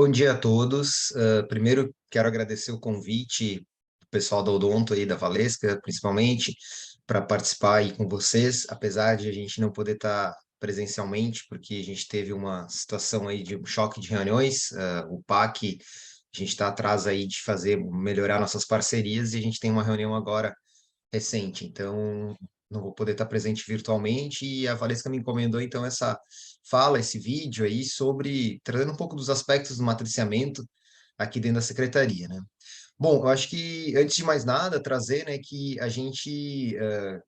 Bom dia a todos. Primeiro, quero agradecer o convite do pessoal da Odonto aí, da Valesca, principalmente, para participar aí com vocês, apesar de a gente não poder estar presencialmente, porque a gente teve uma situação aí de um choque de reuniões. O PAC, a gente está atrás aí de fazer, melhorar nossas parcerias, e a gente tem uma reunião agora recente, então não vou poder estar presente virtualmente, e a Valesca me encomendou então essa fala, esse vídeo aí sobre, trazendo um pouco dos aspectos do matriciamento aqui dentro da secretaria, né? Bom, eu acho que, antes de mais nada, trazer, né, que a gente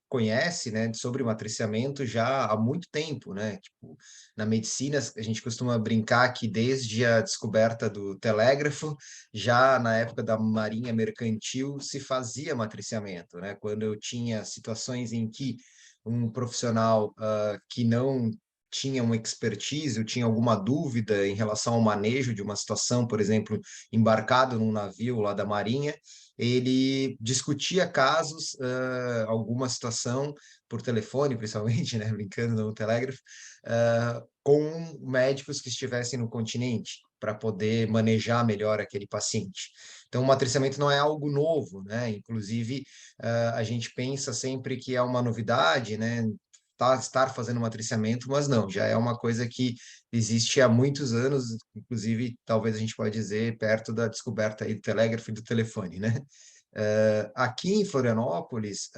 conhece, né, sobre o matriciamento já há muito tempo, né? Tipo, na medicina, a gente costuma brincar que desde a descoberta do telégrafo, já na época da Marinha Mercantil, se fazia matriciamento, né? Quando eu tinha situações em que um profissional que não tinha uma expertise, ou tinha alguma dúvida em relação ao manejo de uma situação, por exemplo, embarcado num navio lá da Marinha, ele discutia casos, alguma situação, por telefone, principalmente, né, brincando no telégrafo, com médicos que estivessem no continente, para poder manejar melhor aquele paciente. Então, o matriciamento não é algo novo, né? Inclusive, a gente pensa sempre que é uma novidade, né? Estar fazendo matriciamento, mas não, já é uma coisa que existe há muitos anos, inclusive, talvez a gente pode dizer, perto da descoberta aí do telégrafo e do telefone, né? Aqui em Florianópolis,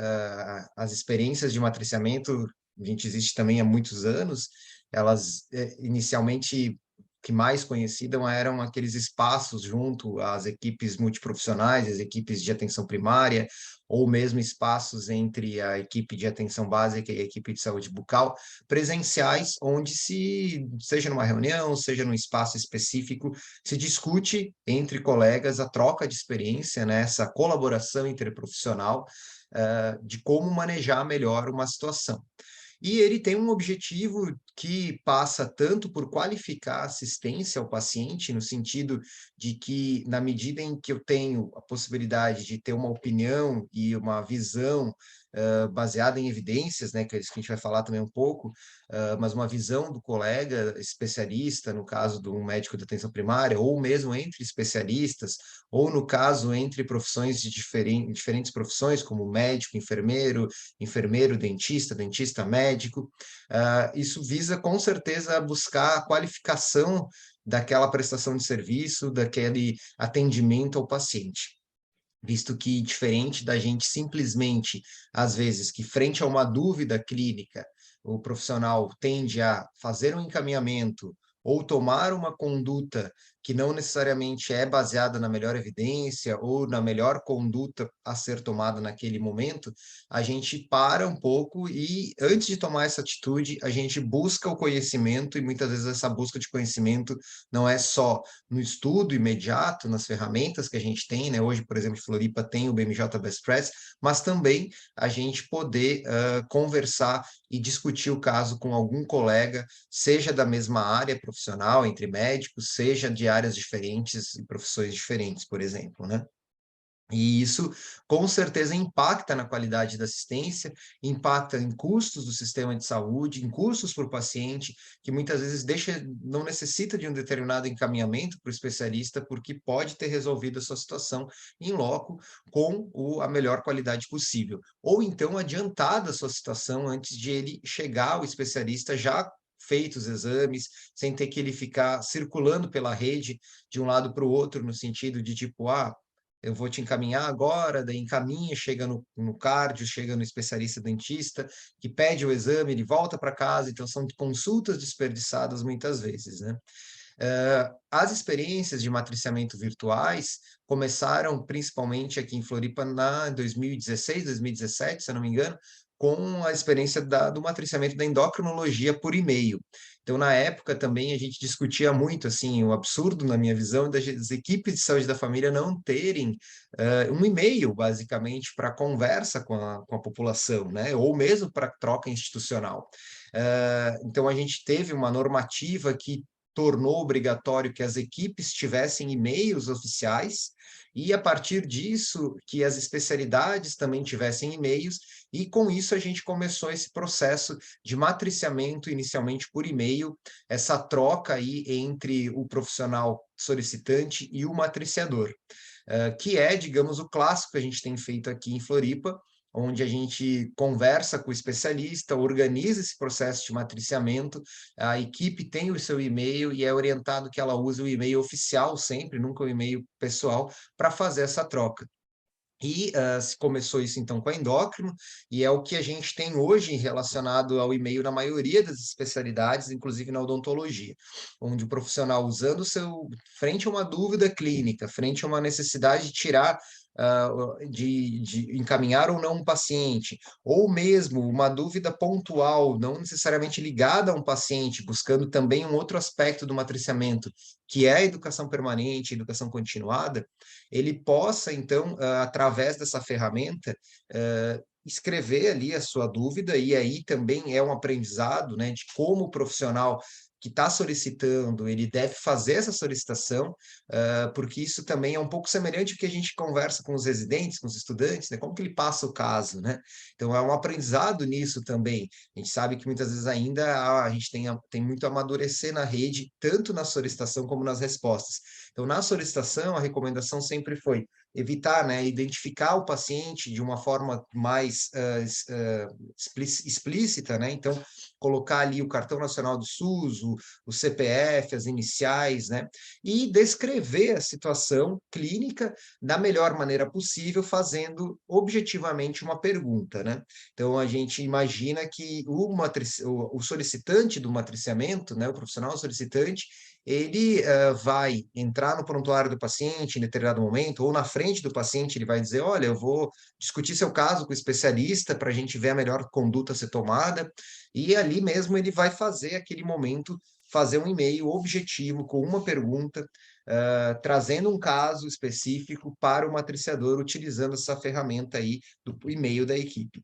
as experiências de matriciamento, a gente existe também há muitos anos, elas inicialmente que mais conhecidas eram aqueles espaços junto às equipes multiprofissionais, as equipes de atenção primária, ou mesmo espaços entre a equipe de atenção básica e a equipe de saúde bucal, presenciais, onde seja numa reunião, seja num espaço específico, se discute entre colegas a troca de experiência, né, essa colaboração interprofissional, de como manejar melhor uma situação. E ele tem um objetivo que passa tanto por qualificar a assistência ao paciente, no sentido de que, na medida em que eu tenho a possibilidade de ter uma opinião e uma visão baseada em evidências, né, que é isso que a gente vai falar também um pouco, mas uma visão do colega especialista, no caso de um médico de atenção primária, ou mesmo entre especialistas, ou no caso entre profissões de diferentes profissões, como médico, enfermeiro, dentista, dentista médico. Isso visa, com certeza, buscar a qualificação daquela prestação de serviço, daquele atendimento ao paciente. Visto que, diferente da gente simplesmente, às vezes, que frente a uma dúvida clínica, o profissional tende a fazer um encaminhamento ou tomar uma conduta que não necessariamente é baseada na melhor evidência ou na melhor conduta a ser tomada naquele momento, a gente para um pouco e, antes de tomar essa atitude, a gente busca o conhecimento, e muitas vezes essa busca de conhecimento não é só no estudo imediato, nas ferramentas que a gente tem, né? Hoje, por exemplo, Floripa tem o BMJ Best Press, mas também a gente poder conversar e discutir o caso com algum colega, seja da mesma área profissional, entre médicos, seja de áreas diferentes e profissões diferentes, por exemplo, né? E isso, com certeza, impacta na qualidade da assistência, impacta em custos do sistema de saúde, em custos para o paciente, que muitas vezes não necessita de um determinado encaminhamento para o especialista, porque pode ter resolvido a sua situação em loco com a melhor qualidade possível. Ou então adiantada a sua situação antes de ele chegar ao especialista já feitos os exames, sem ter que ele ficar circulando pela rede de um lado para o outro, no sentido de tipo, eu vou te encaminhar agora, daí encaminha, chega no cardio, chega no especialista dentista, que pede o exame, ele volta para casa, então são consultas desperdiçadas muitas vezes, né? As experiências de matriciamento virtuais começaram principalmente aqui em Floripa na 2016, 2017, se eu não me engano, com a experiência do matriciamento da endocrinologia por e-mail. Então, na época também a gente discutia muito, assim, o absurdo, na minha visão, das equipes de saúde da família não terem um e-mail, basicamente, para conversa com a população, né? Ou mesmo para troca institucional. Então, a gente teve uma normativa que tornou obrigatório que as equipes tivessem e-mails oficiais, e a partir disso, que as especialidades também tivessem e-mails, e com isso a gente começou esse processo de matriciamento inicialmente por e-mail, essa troca aí entre o profissional solicitante e o matriciador, que é, digamos, o clássico que a gente tem feito aqui em Floripa, onde a gente conversa com o especialista, organiza esse processo de matriciamento, a equipe tem o seu e-mail e é orientado que ela use o e-mail oficial sempre, nunca o e-mail pessoal, para fazer essa troca. E se começou isso então com a endócrino, e é o que a gente tem hoje relacionado ao e-mail na maioria das especialidades, inclusive na odontologia, onde o profissional usando o seu, frente a uma dúvida clínica, frente a uma necessidade de tirar, de encaminhar ou não um paciente, ou mesmo uma dúvida pontual, não necessariamente ligada a um paciente, buscando também um outro aspecto do matriciamento, que é a educação permanente, a educação continuada, ele possa, então, através dessa ferramenta, escrever ali a sua dúvida, e aí também é um aprendizado, né, de como o profissional que está solicitando, ele deve fazer essa solicitação, porque isso também é um pouco semelhante ao que a gente conversa com os residentes, com os estudantes, né, como que ele passa o caso, né? Então, é um aprendizado nisso também. A gente sabe que muitas vezes ainda a gente tem muito a amadurecer na rede, tanto na solicitação como nas respostas. Então, na solicitação, a recomendação sempre foi evitar, né, identificar o paciente de uma forma mais explícita, né? Então, colocar ali o cartão nacional do SUS, o CPF, as iniciais, né? E descrever a situação clínica da melhor maneira possível, fazendo objetivamente uma pergunta, né? Então, a gente imagina que o solicitante do matriciamento, né, o profissional solicitante, ele vai entrar no prontuário do paciente em determinado momento, ou na frente do paciente, ele vai dizer, olha, eu vou discutir seu caso com o especialista para a gente ver a melhor conduta a ser tomada, e ali mesmo ele vai fazer aquele momento, fazer um e-mail objetivo com uma pergunta, trazendo um caso específico para o matriciador, utilizando essa ferramenta aí do e-mail da equipe.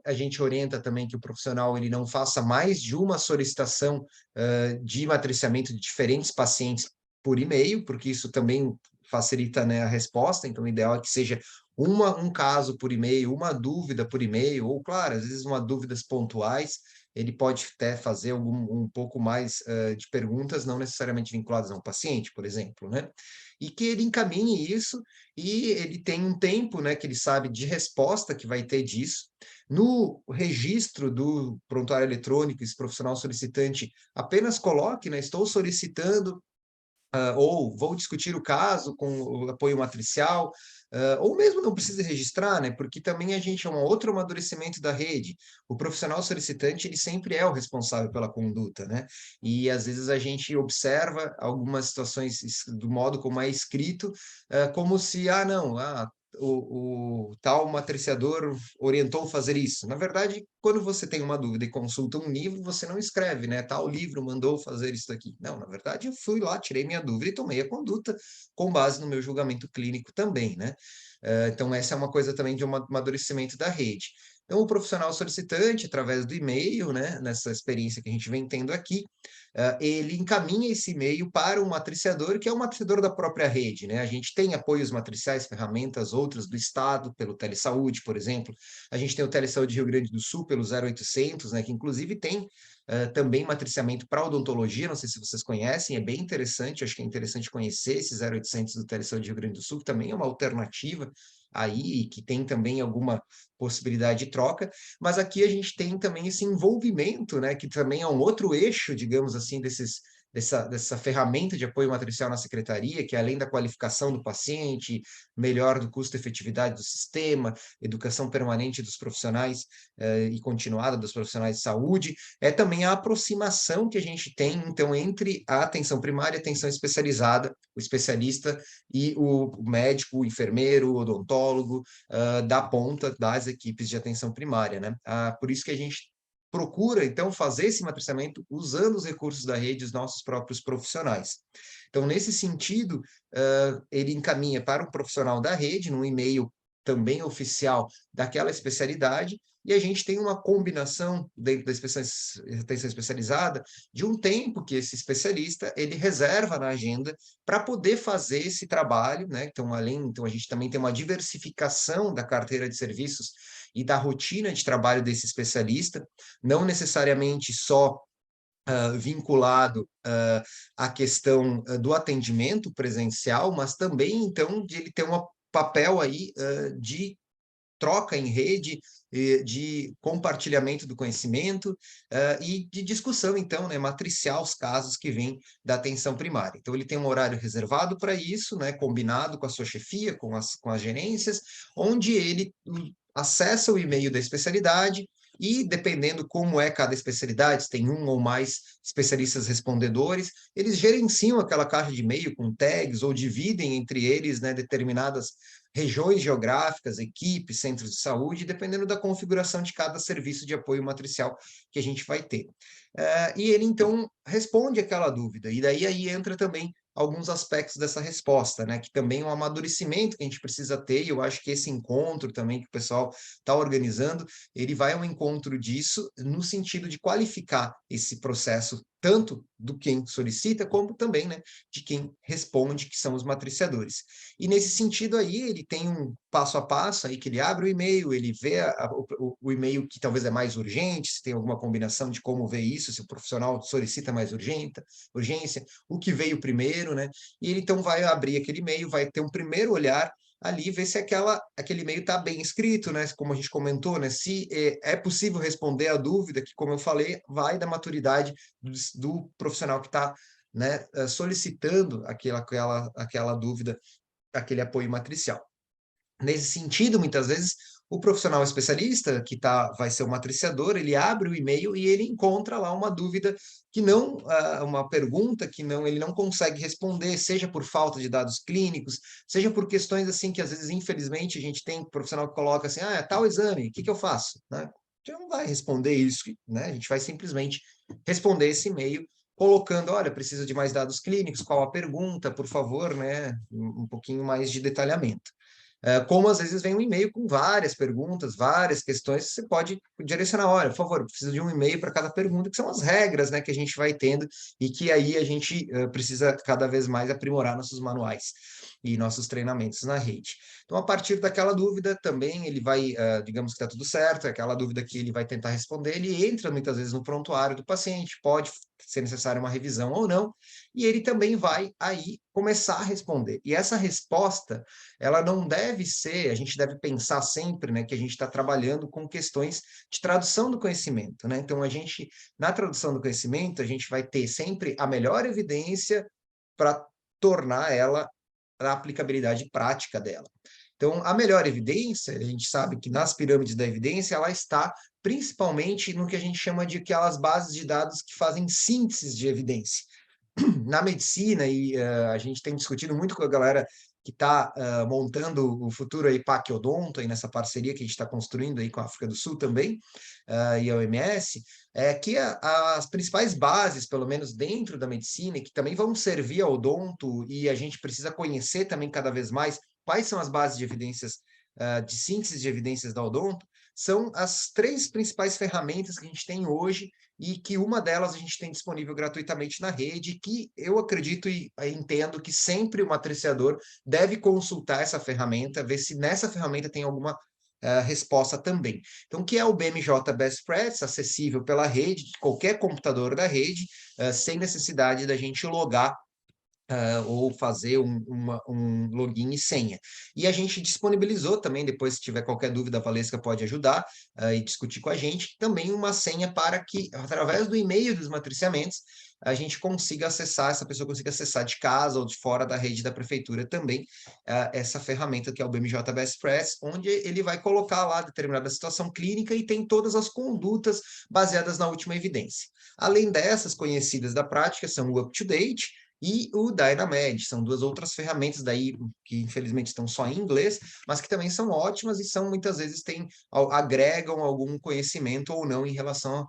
A gente orienta também que o profissional ele não faça mais de uma solicitação de matriciamento de diferentes pacientes por e-mail, porque isso também facilita, né, a resposta, então o ideal é que seja um caso por e-mail, uma dúvida por e-mail, ou, claro, às vezes uma dúvidas pontuais, ele pode até fazer um pouco mais de perguntas, não necessariamente vinculadas a um paciente, por exemplo, né? E que ele encaminhe isso, e ele tem um tempo, né, que ele sabe de resposta que vai ter disso. No registro do prontuário eletrônico, esse profissional solicitante apenas coloque, né, estou solicitando ou vou discutir o caso com o apoio matricial, ou mesmo não precisa registrar, né? Porque também a gente é um outro amadurecimento da rede. O profissional solicitante, ele sempre é o responsável pela conduta, né? E às vezes a gente observa algumas situações do modo como é escrito, como se, não, o tal matriciador orientou fazer isso. Na verdade, quando você tem uma dúvida e consulta um livro, você não escreve, né? Tal livro mandou fazer isso aqui. Não, na verdade, eu fui lá, tirei minha dúvida e tomei a conduta com base no meu julgamento clínico também, né? Então, essa é uma coisa também de um amadurecimento da rede. Então, o profissional solicitante, através do e-mail, né, nessa experiência que a gente vem tendo aqui, ele encaminha esse e-mail para um matriciador, que é um matriciador da própria rede, né? A gente tem apoios matriciais, ferramentas, outras do Estado, pelo Telesaúde, por exemplo. A gente tem o Telesaúde Rio Grande do Sul, pelo 0800, né, que inclusive tem também matriciamento para odontologia, não sei se vocês conhecem, é bem interessante, acho que é interessante conhecer esse 0800 do Telesaúde Rio Grande do Sul, que também é uma alternativa aí, que tem também alguma possibilidade de troca, mas aqui a gente tem também esse envolvimento, né, que também é um outro eixo, digamos assim, dessa ferramenta de apoio matricial na secretaria, que além da qualificação do paciente, melhor do custo-efetividade do sistema, educação permanente dos profissionais e continuada dos profissionais de saúde, é também a aproximação que a gente tem, então, entre a atenção primária e a atenção especializada, o especialista e o médico, o enfermeiro, o odontólogo, da ponta das equipes de atenção primária, né? Por isso que a gente procura, então, fazer esse matriciamento usando os recursos da rede, os nossos próprios profissionais. Então, nesse sentido, ele encaminha para um profissional da rede, num e-mail também oficial daquela especialidade, e a gente tem uma combinação dentro da atenção especializada de um tempo que esse especialista ele reserva na agenda para poder fazer esse trabalho, né? Então a gente também tem uma diversificação da carteira de serviços e da rotina de trabalho desse especialista, não necessariamente só vinculado à questão do atendimento presencial, mas também, então, de ele ter um papel aí de troca em rede, de compartilhamento do conhecimento e de discussão, então, né, matriciar os casos que vêm da atenção primária. Então, ele tem um horário reservado para isso, né, combinado com a sua chefia, com as gerências, onde ele acessa o e-mail da especialidade e, dependendo como é cada especialidade, se tem um ou mais especialistas respondedores, eles gerenciam aquela caixa de e-mail com tags ou dividem entre eles, né, determinadas regiões geográficas, equipes, centros de saúde, dependendo da configuração de cada serviço de apoio matricial que a gente vai ter. E ele, então, responde aquela dúvida, e daí aí entra também alguns aspectos dessa resposta, né? Que também é um amadurecimento que a gente precisa ter, e eu acho que esse encontro também que o pessoal está organizando, ele vai ao encontro disso no sentido de qualificar esse processo, tanto do quem solicita, como também, né, de quem responde, que são os matriciadores. E nesse sentido aí, ele tem um passo a passo aí que ele abre o e-mail, ele vê o e-mail que talvez é mais urgente, se tem alguma combinação de como ver isso, se o profissional solicita mais urgência, o que veio primeiro, né? E ele então vai abrir aquele e-mail, vai ter um primeiro olhar ali, ver se aquele e-mail está bem escrito, né? Como a gente comentou, né? Se é possível responder a dúvida, que, como eu falei, vai da maturidade do profissional que está, né, solicitando aquela dúvida, aquele apoio matricial. Nesse sentido, muitas vezes, o profissional especialista, que vai ser o matriciador, ele abre o e-mail e ele encontra lá uma dúvida que não, uma pergunta que não, ele não consegue responder, seja por falta de dados clínicos, seja por questões assim que às vezes, infelizmente, a gente tem profissional que coloca assim, é tal exame, o que eu faço? Né? A gente não vai responder isso, né? A gente vai simplesmente responder esse e-mail colocando, olha, preciso de mais dados clínicos, qual a pergunta, por favor, né? Um pouquinho mais de detalhamento. Como às vezes vem um e-mail com várias perguntas, várias questões, você pode direcionar, olha, por favor, preciso de um e-mail para cada pergunta, que são as regras, né, que a gente vai tendo e que aí a gente precisa cada vez mais aprimorar nossos manuais e nossos treinamentos na rede. Então, a partir daquela dúvida também, ele vai, digamos que está tudo certo, é aquela dúvida que ele vai tentar responder, ele entra muitas vezes no prontuário do paciente, pode ser necessária uma revisão ou não, e ele também vai aí começar a responder. E essa resposta, ela não deve ser, a gente deve pensar sempre, né, que a gente está trabalhando com questões de tradução do conhecimento, né? Então, na tradução do conhecimento, a gente vai ter sempre a melhor evidência para tornar ela a aplicabilidade prática dela. Então, a melhor evidência, a gente sabe que nas pirâmides da evidência, ela está principalmente no que a gente chama de aquelas bases de dados que fazem síntese de evidência. Na medicina, e a gente tem discutido muito com a galera que está montando o futuro aí, PAC Odonto, aí nessa parceria que a gente está construindo aí com a África do Sul também, e a OMS, que as principais bases, pelo menos dentro da medicina, que também vão servir ao odonto, e a gente precisa conhecer também cada vez mais quais são as bases de evidências, de síntese de evidências da odonto, são as três principais ferramentas que a gente tem hoje e que uma delas a gente tem disponível gratuitamente na rede, que eu acredito e entendo que sempre o matriciador deve consultar essa ferramenta, ver se nessa ferramenta tem alguma resposta também. Então, o que é o BMJ Best Practice, acessível pela rede, de qualquer computador da rede, sem necessidade da gente logar ou fazer um login e senha. E a gente disponibilizou também, depois se tiver qualquer dúvida, a Valesca pode ajudar e discutir com a gente, também uma senha para que, através do e-mail dos matriciamentos, a gente consiga acessar, essa pessoa consiga acessar de casa ou de fora da rede da prefeitura também essa ferramenta que é o BMJ Best Practice, onde ele vai colocar lá determinada situação clínica e tem todas as condutas baseadas na última evidência. Além dessas conhecidas da prática, são o UpToDate, e o Dynamed, são duas outras ferramentas daí que infelizmente estão só em inglês, mas que também são ótimas e são muitas vezes agregam algum conhecimento ou não em relação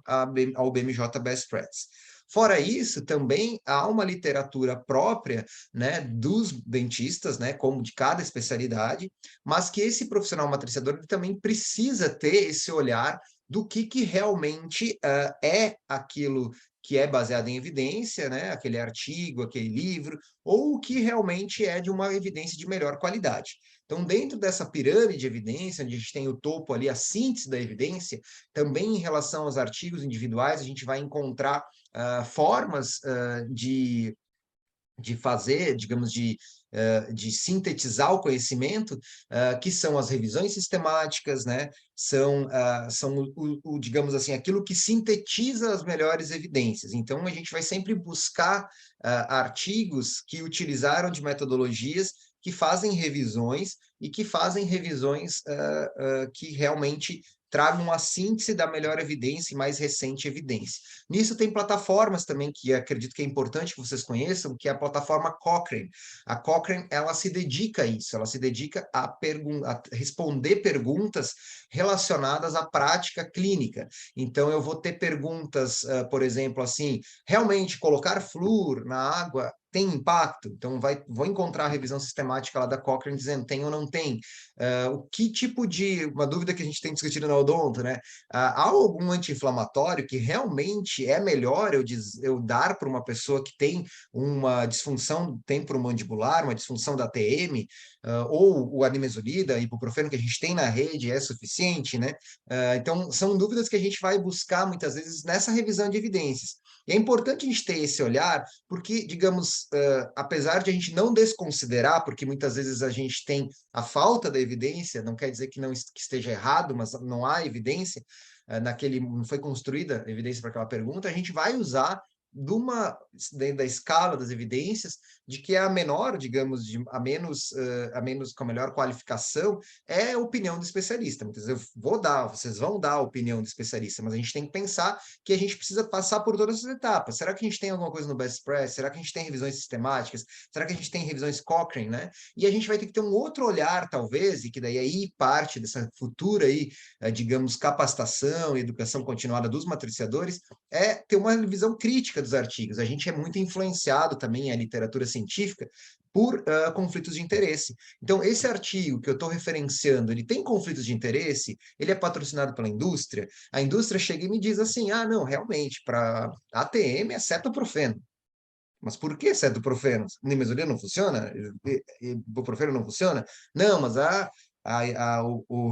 ao BMJ Best Practice. Fora isso, também há uma literatura própria, né, dos dentistas, né, como de cada especialidade, mas que esse profissional matriciador ele também precisa ter esse olhar do que realmente é aquilo que é baseado em evidência, né, aquele artigo, aquele livro, ou o que realmente é de uma evidência de melhor qualidade. Então, dentro dessa pirâmide de evidência, onde a gente tem o topo ali, a síntese da evidência, também em relação aos artigos individuais, a gente vai encontrar formas de fazer, digamos, de sintetizar o conhecimento, que são as revisões sistemáticas, né? São digamos assim, aquilo que sintetiza as melhores evidências. Então, a gente vai sempre buscar artigos que utilizaram de metodologias que fazem revisões e que fazem revisões que realmente tragam uma síntese da melhor evidência e mais recente evidência. Nisso tem plataformas também que acredito que é importante que vocês conheçam, que é a plataforma Cochrane. A Cochrane, ela se dedica a isso, ela se dedica a responder perguntas relacionadas à prática clínica. Então, eu vou ter perguntas, por exemplo, assim, realmente colocar flúor na água tem impacto? Então, vou encontrar a revisão sistemática lá da Cochrane dizendo tem ou não tem. O que tipo de... Uma dúvida que a gente tem discutido na Odonto, né? Há algum anti-inflamatório que realmente é melhor eu dar para uma pessoa que tem uma disfunção temporomandibular, uma disfunção da TM, ou o animesolida, ibuprofeno que a gente tem na rede é suficiente, né? Então, são dúvidas que a gente vai buscar muitas vezes nessa revisão de evidências. E é importante a gente ter esse olhar, porque, digamos, apesar de a gente não desconsiderar, porque muitas vezes a gente tem a falta da evidência, não quer dizer que não que esteja errado, mas não há evidência, não foi construída evidência para aquela pergunta, a gente vai usar dentro da escala das evidências, de que a menor, digamos, a menos com a melhor qualificação é a opinião do especialista. Muitas vezes vocês vão dar a opinião do especialista, mas a gente tem que pensar que a gente precisa passar por todas as etapas. Será que a gente tem alguma coisa no Best Press? Será que a gente tem revisões sistemáticas? Será que a gente tem revisões Cochrane, né? E a gente vai ter que ter um outro olhar, talvez, e que daí aí parte dessa futura aí, digamos, capacitação e educação continuada dos matriciadores, é ter uma visão crítica dos artigos. A gente é muito influenciado também, a literatura científica, por conflitos de interesse. Então, esse artigo que eu estou referenciando, ele tem conflitos de interesse? Ele é patrocinado pela indústria? A indústria chega e me diz assim, não, realmente, para ATM é cetoprofeno. Mas por que cetoprofeno? Nimesulida não funciona? Ibuprofeno não funciona? Não, mas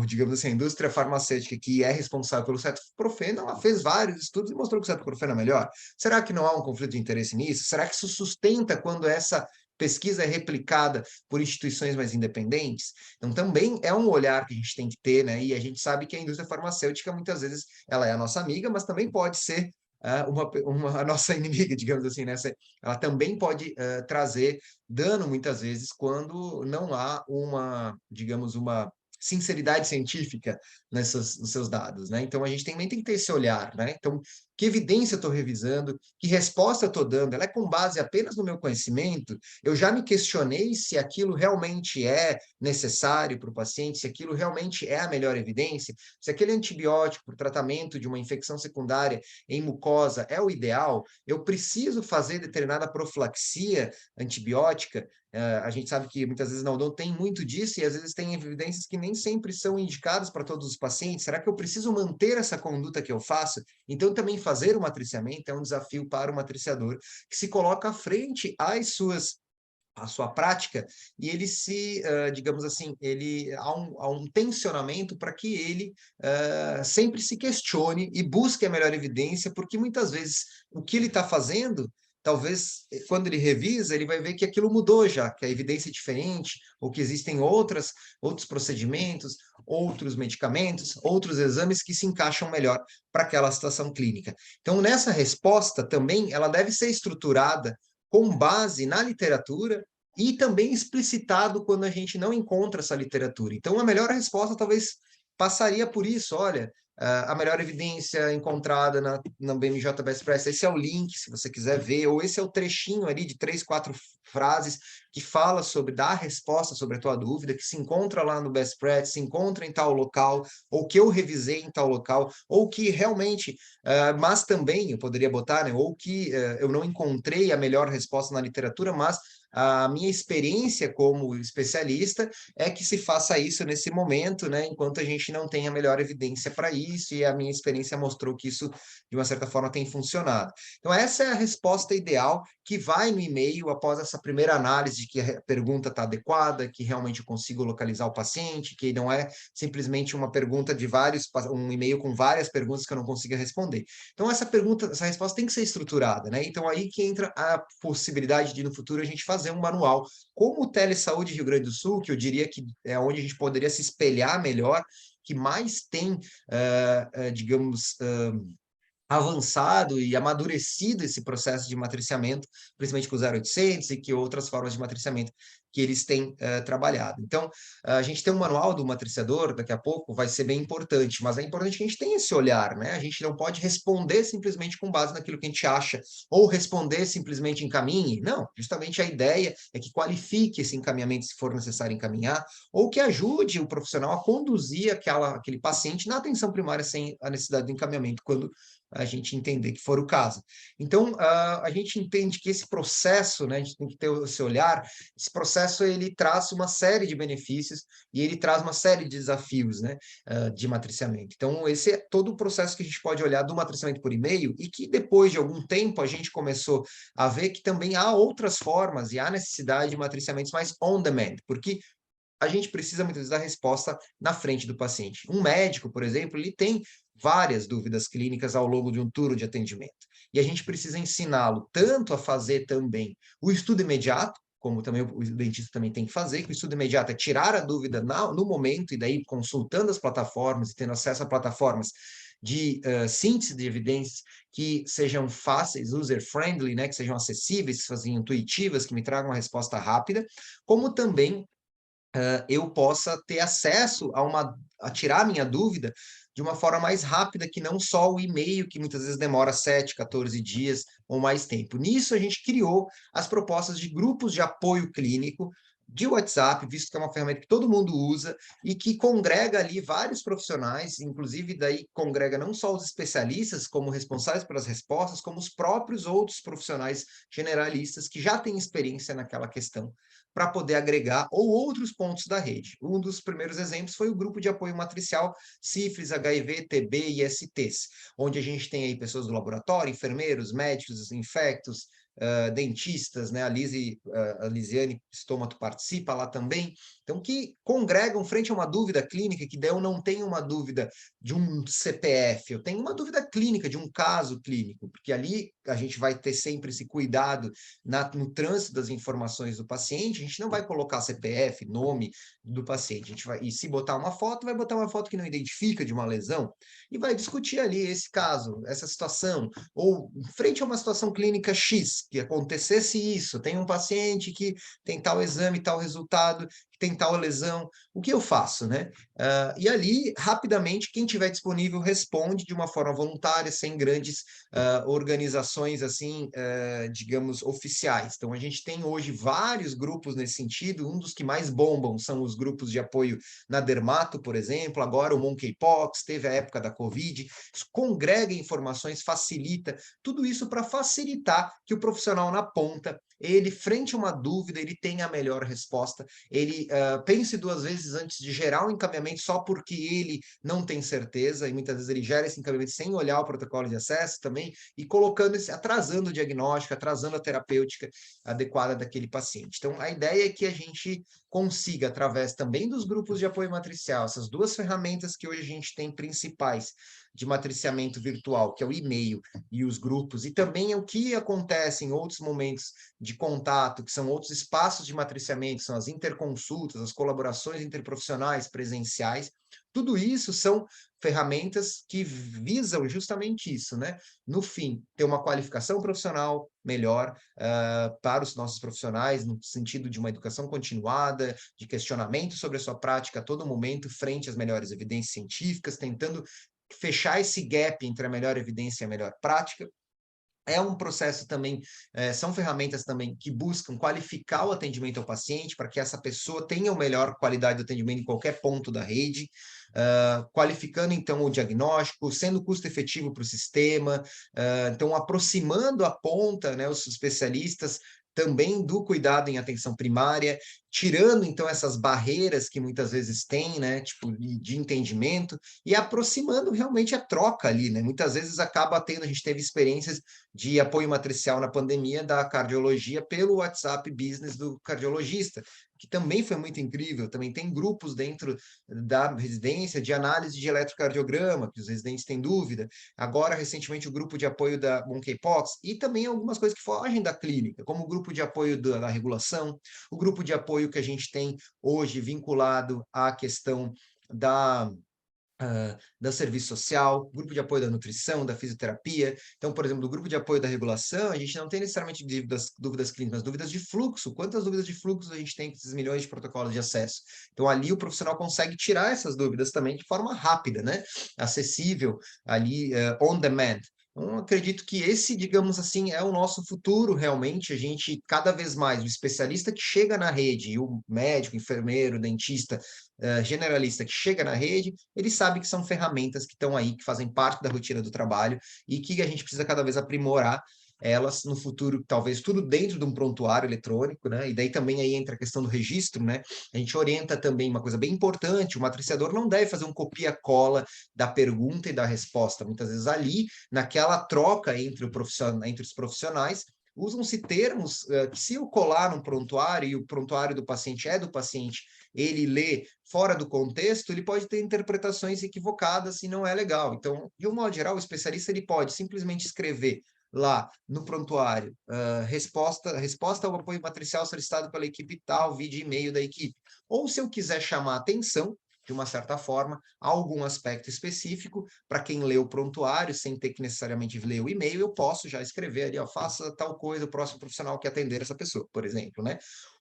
digamos assim, a indústria farmacêutica que é responsável pelo cetoprofeno, ela fez vários estudos e mostrou que o cetoprofeno é melhor. Será que não há um conflito de interesse nisso? Será que isso sustenta quando essa pesquisa é replicada por instituições mais independentes? Então, também é um olhar que a gente tem que ter, né? E a gente sabe que a indústria farmacêutica, muitas vezes, ela é a nossa amiga, mas também pode ser a nossa inimiga, digamos assim, né? Ela também pode trazer dano, muitas vezes, quando não há digamos, uma sinceridade científica nos seus dados, né? Então, a gente também tem que ter esse olhar, né? Então, que evidência eu estou revisando, que resposta eu estou dando, ela é com base apenas no meu conhecimento? Eu já me questionei se aquilo realmente é necessário para o paciente, se aquilo realmente é a melhor evidência, se aquele antibiótico para o tratamento de uma infecção secundária em mucosa é o ideal, eu preciso fazer determinada profilaxia antibiótica. A gente sabe que muitas vezes não tem muito disso e às vezes tem evidências que nem sempre são indicadas para todos os pacientes. Será que eu preciso manter essa conduta que eu faço? Então, também fazer o matriciamento é um desafio para o matriciador, que se coloca à frente a sua prática, e ele digamos assim, há um tensionamento para que ele sempre se questione e busque a melhor evidência, porque muitas vezes o que ele está fazendo, talvez quando ele revisa, ele vai ver que aquilo mudou já, que a evidência é diferente, ou que existem outros procedimentos, outros medicamentos, outros exames que se encaixam melhor para aquela situação clínica. Então, nessa resposta também, ela deve ser estruturada com base na literatura e também explicitado quando a gente não encontra essa literatura. Então, a melhor resposta talvez passaria por isso. Olha, a melhor evidência encontrada na BMJ Best Practice, esse é o link, se você quiser ver, ou esse é o trechinho ali de 3, 4 frases que fala sobre, dá a resposta sobre a tua dúvida, que se encontra lá no Best Practice, se encontra em tal local, ou que eu revisei em tal local, ou que realmente, mas também, eu poderia botar, né, ou que eu não encontrei a melhor resposta na literatura, mas a minha experiência como especialista é que se faça isso nesse momento, né, enquanto a gente não tem a melhor evidência para isso, e a minha experiência mostrou que isso, de uma certa forma, tem funcionado. Então, essa é a resposta ideal que vai no e-mail após essa primeira análise de que a pergunta está adequada, que realmente eu consigo localizar o paciente, que não é simplesmente uma pergunta de um e-mail com várias perguntas que eu não consiga responder. Então, essa pergunta, essa resposta tem que ser estruturada, né? Então, aí que entra a possibilidade de, no futuro, a gente fazer um manual, como o Telesaúde Rio Grande do Sul, que eu diria que é onde a gente poderia se espelhar melhor, que mais tem, digamos, avançado e amadurecido esse processo de matriciamento, principalmente com o 0800 e que outras formas de matriciamento que eles têm trabalhado. Então, a gente tem um manual do matriciador, daqui a pouco, vai ser bem importante, mas é importante que a gente tenha esse olhar, né? A gente não pode responder simplesmente com base naquilo que a gente acha, ou responder simplesmente encaminhe. Não, justamente a ideia é que qualifique esse encaminhamento se for necessário encaminhar, ou que ajude o profissional a conduzir aquele paciente na atenção primária sem a necessidade do encaminhamento, quando a gente entender que for o caso. Então, a gente entende que esse processo, né, a gente tem que ter esse olhar, esse processo ele traz uma série de benefícios e ele traz uma série de desafios, né, de matriciamento. Então, esse é todo o processo que a gente pode olhar do matriciamento por e-mail e que depois de algum tempo a gente começou a ver que também há outras formas e há necessidade de matriciamentos mais on demand, porque a gente precisa muitas vezes da resposta na frente do paciente. Um médico, por exemplo, ele tem várias dúvidas clínicas ao longo de um turno de atendimento. E a gente precisa ensiná-lo tanto a fazer também o estudo imediato, como também o dentista também tem que fazer, que o estudo imediato é tirar a dúvida no momento, e daí consultando as plataformas e tendo acesso a plataformas de síntese de evidências que sejam fáceis, user-friendly, né, que sejam acessíveis, que sejam intuitivas, que me tragam uma resposta rápida, como também eu possa ter acesso a tirar a minha dúvida de uma forma mais rápida, que não só o e-mail, que muitas vezes demora 7, 14 dias ou mais tempo. Nisso, a gente criou as propostas de grupos de apoio clínico de WhatsApp, visto que é uma ferramenta que todo mundo usa e que congrega ali vários profissionais, inclusive daí congrega não só os especialistas como responsáveis pelas respostas, como os próprios outros profissionais generalistas que já têm experiência naquela questão, para poder agregar ou outros pontos da rede. Um dos primeiros exemplos foi o grupo de apoio matricial sífilis, HIV, TB e STs, onde a gente tem aí pessoas do laboratório, enfermeiros, médicos, infectos, dentistas, né? A Lisiane Stômato participa lá também, então que congregam frente a uma dúvida clínica, que daí eu não tenho uma dúvida de um CPF, eu tenho uma dúvida clínica, de um caso clínico, porque ali a gente vai ter sempre esse cuidado no trânsito das informações do paciente, a gente não vai colocar CPF, nome do paciente, a gente vai, e se botar uma foto, vai botar uma foto que não identifica de uma lesão, e vai discutir ali esse caso, essa situação, ou frente a uma situação clínica X, que acontecesse isso, tem um paciente que tem tal exame, tal resultado, que tem tal lesão, o que eu faço, né? E ali, rapidamente, quem tiver disponível responde de uma forma voluntária, sem grandes organizações, assim, digamos, oficiais. Então, a gente tem hoje vários grupos nesse sentido, um dos que mais bombam são os grupos de apoio na dermato, por exemplo, agora o monkeypox, teve a época da Covid, isso congrega informações, facilita, tudo isso para facilitar que o profissional na ponta, ele, frente a uma dúvida, ele tenha a melhor resposta, ele pense duas vezes antes de gerar um encaminhamento só porque ele não tem certeza, e muitas vezes ele gera esse encaminhamento sem olhar o protocolo de acesso também, e colocando atrasando o diagnóstico, atrasando a terapêutica adequada daquele paciente. Então, a ideia é que a gente consiga, através também dos grupos de apoio matricial, essas duas ferramentas que hoje a gente tem principais de matriciamento virtual, que é o e-mail e os grupos, e também é o que acontece em outros momentos de contato, que são outros espaços de matriciamento, são as interconsultas, as colaborações interprofissionais presenciais, tudo isso são ferramentas que visam justamente isso, né? No fim, ter uma qualificação profissional melhor para os nossos profissionais, no sentido de uma educação continuada, de questionamento sobre a sua prática a todo momento, frente às melhores evidências científicas, tentando fechar esse gap entre a melhor evidência e a melhor prática. É um processo também, são ferramentas também que buscam qualificar o atendimento ao paciente para que essa pessoa tenha a melhor qualidade do atendimento em qualquer ponto da rede, qualificando então o diagnóstico, sendo custo efetivo para o sistema, então aproximando a ponta, né, os especialistas também do cuidado em atenção primária, tirando então essas barreiras que muitas vezes tem, né, tipo de entendimento, e aproximando realmente a troca ali, né? Muitas vezes acaba tendo, a gente teve experiências de apoio matricial na pandemia da cardiologia pelo WhatsApp Business do cardiologista, que também foi muito incrível. Também tem grupos dentro da residência de análise de eletrocardiograma, que os residentes têm dúvida. Agora, recentemente, o grupo de apoio da monkeypox e também algumas coisas que fogem da clínica, como o grupo de apoio da regulação, o grupo de apoio que a gente tem hoje vinculado à questão da da serviço social, grupo de apoio da nutrição, da fisioterapia. Então, por exemplo, do grupo de apoio da regulação, a gente não tem necessariamente dúvidas clínicas, dúvidas de fluxo. Quantas dúvidas de fluxo a gente tem com esses milhões de protocolos de acesso? Então, ali o profissional consegue tirar essas dúvidas também de forma rápida, né? Acessível, ali, on demand. Então, acredito que esse, digamos assim, é o nosso futuro realmente. A gente, cada vez mais, o especialista que chega na rede, e o médico, enfermeiro, dentista, generalista que chega na rede, ele sabe que são ferramentas que estão aí, que fazem parte da rotina do trabalho e que a gente precisa cada vez aprimorar elas no futuro, talvez tudo dentro de um prontuário eletrônico, né? E daí também aí entra a questão do registro, né? A gente orienta também uma coisa bem importante, o matriciador não deve fazer um copia-cola da pergunta e da resposta. Muitas vezes ali, naquela troca entre, entre os profissionais, usam-se termos que se eu colar num prontuário e o prontuário do paciente é do paciente, ele lê fora do contexto, ele pode ter interpretações equivocadas e não é legal. Então, de um modo geral, o especialista ele pode simplesmente escrever lá no prontuário, resposta ao apoio matricial solicitado pela equipe tal, vídeo e e-mail da equipe. Ou se eu quiser chamar atenção, de uma certa forma, a algum aspecto específico, para quem lê o prontuário, sem ter que necessariamente ler o e-mail, eu posso já escrever ali, ó, faça tal coisa, o próximo profissional que atender essa pessoa, por exemplo, né?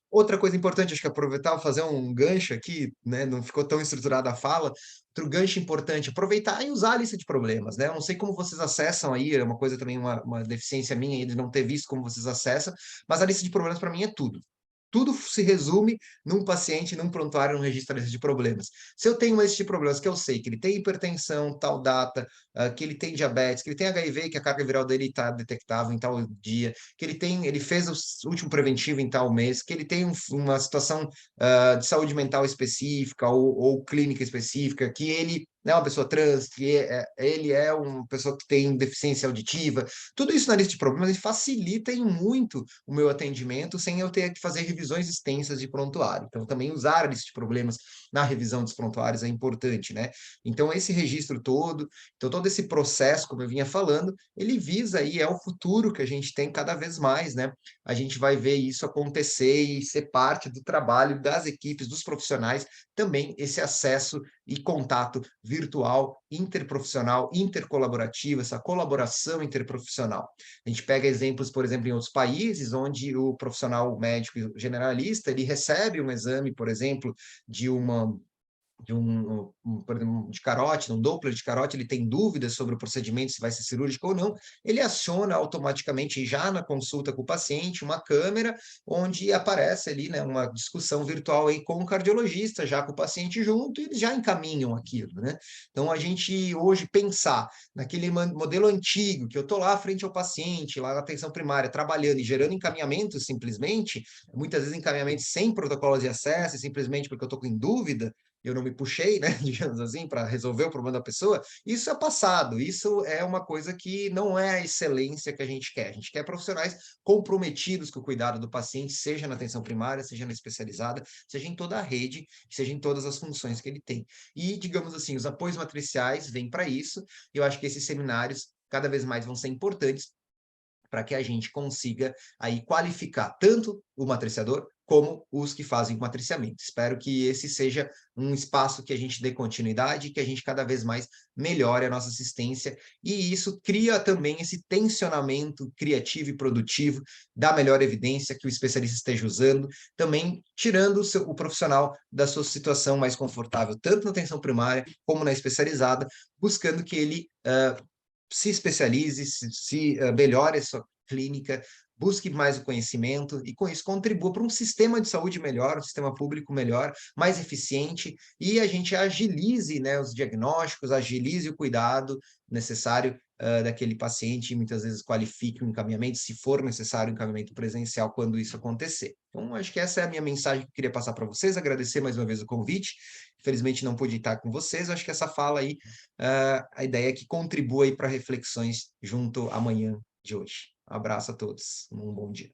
Outra coisa importante, acho que aproveitar, fazer um gancho aqui, né? Não ficou tão estruturada a fala. Outro gancho importante, aproveitar e usar a lista de problemas, né? Eu não sei como vocês acessam aí, é uma coisa também, uma deficiência minha aí de não ter visto como vocês acessam, mas a lista de problemas para mim é tudo. Tudo se resume num paciente, num prontuário, num registro de lista de problemas. Se eu tenho uma lista de problemas que eu sei que ele tem hipertensão, tal data, que ele tem diabetes, que ele tem HIV, que a carga viral dele está detectável em tal dia, que ele fez o último preventivo em tal mês, que ele tem uma situação de saúde mental específica ou clínica específica, que ele é uma pessoa trans, que ele é uma pessoa que tem deficiência auditiva, tudo isso na lista de problemas facilita em muito o meu atendimento sem eu ter que fazer revisões extensas de prontuário. Então, também usar a lista de problemas na revisão dos prontuários é importante, né? Então, esse registro todo, então todo esse processo, como eu vinha falando, ele visa aí, é o futuro que a gente tem cada vez mais, né? A gente vai ver isso acontecer e ser parte do trabalho das equipes, dos profissionais, também esse acesso e contato virtual, interprofissional, intercolaborativo, essa colaboração interprofissional. A gente pega exemplos, por exemplo, em outros países, onde o profissional médico generalista, ele recebe um exame, por exemplo, de uma por exemplo, de carótida, um Doppler de carótida, ele tem dúvidas sobre o procedimento, se vai ser cirúrgico ou não, ele aciona automaticamente, já na consulta com o paciente, uma câmera onde aparece ali, né, uma discussão virtual aí com o cardiologista, já com o paciente junto, e eles já encaminham aquilo, né? Então, a gente hoje pensar naquele modelo antigo, que eu estou lá frente ao paciente, lá na atenção primária, trabalhando e gerando encaminhamentos simplesmente, muitas vezes encaminhamentos sem protocolos de acesso, simplesmente porque eu estou com dúvida, eu não me puxei, né, digamos assim, para resolver o problema da pessoa, isso é passado, isso é uma coisa que não é a excelência que a gente quer. A gente quer profissionais comprometidos com o cuidado do paciente, seja na atenção primária, seja na especializada, seja em toda a rede, seja em todas as funções que ele tem. E, digamos assim, os apoios matriciais vêm para isso, e eu acho que esses seminários cada vez mais vão ser importantes para que a gente consiga aí qualificar tanto o matriciador como os que fazem matriciamento. Espero que esse seja um espaço que a gente dê continuidade, que a gente cada vez mais melhore a nossa assistência, e isso cria também esse tensionamento criativo e produtivo da melhor evidência que o especialista esteja usando, também tirando o profissional da sua situação mais confortável, tanto na atenção primária como na especializada, buscando que ele se especialize, melhore a sua clínica, busque mais o conhecimento e, com isso, contribua para um sistema de saúde melhor, um sistema público melhor, mais eficiente, e a gente agilize, né, os diagnósticos, agilize o cuidado necessário daquele paciente, e muitas vezes qualifique o encaminhamento, se for necessário, o encaminhamento presencial quando isso acontecer. Então, acho que essa é a minha mensagem que eu queria passar para vocês, agradecer mais uma vez o convite. Infelizmente, não pude estar com vocês, acho que essa fala aí, a ideia é que contribua aí para reflexões junto amanhã de hoje. Um abraço a todos, um bom dia.